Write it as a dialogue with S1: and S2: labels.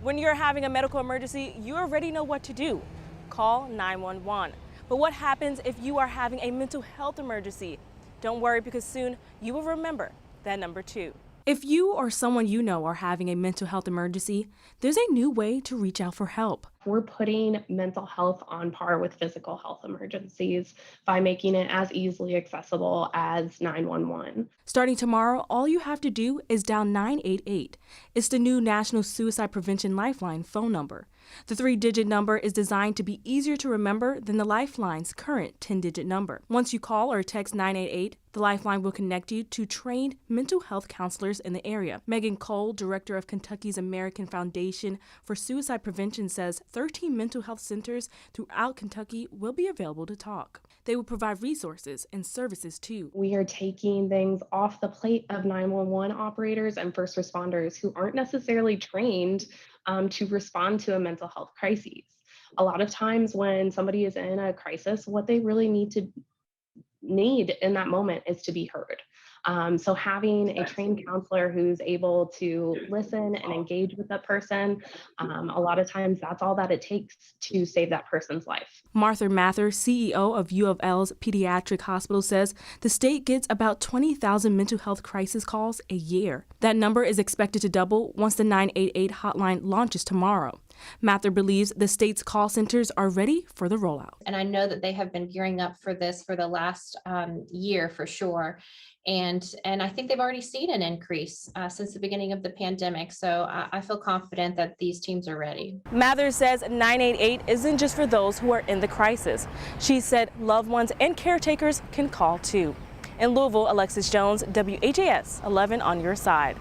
S1: When you're having a medical emergency, you already know what to do. Call 911. But what happens if you are having a mental health emergency? Don't worry, because soon you will remember that number too. If you or someone you know are having a mental health emergency, there's a new way to reach out for help.
S2: We're putting mental health on par with physical health emergencies by making it as easily accessible as 911.
S1: Starting tomorrow, all you have to do is dial 988. It's the new National Suicide Prevention Lifeline phone number. The 3-digit number is designed to be easier to remember than the Lifeline's current 10-digit number. Once you call or text 988, the Lifeline will connect you to trained mental health counselors in the area. Megan Cole, director of Kentucky's American Foundation for Suicide Prevention, says 13 mental health centers throughout Kentucky will be available to talk. They will provide resources and services too.
S2: We are taking things off the plate of 911 operators and first responders who aren't necessarily trained to respond to a mental health crisis. A lot of times when somebody is in a crisis, what they really need in that moment is to be heard. So having a trained counselor who's able to listen and engage with that person, a lot of times that's all that it takes to save that person's life.
S1: Martha Mather, CEO of U of L's Pediatric Hospital, says the state gets about 20,000 mental health crisis calls a year. That number is expected to double once the 988 hotline launches tomorrow. Mather believes the state's call centers are ready for the rollout.
S3: And I know that they have been gearing up for this for the last year for sure. And I think they've already seen an increase since the beginning of the pandemic. So I feel confident that these teams are ready.
S1: Mather says 988 isn't just for those who are in the crisis. She said loved ones and caretakers can call too. In Louisville, Alexis Jones, WHAS 11 on your side.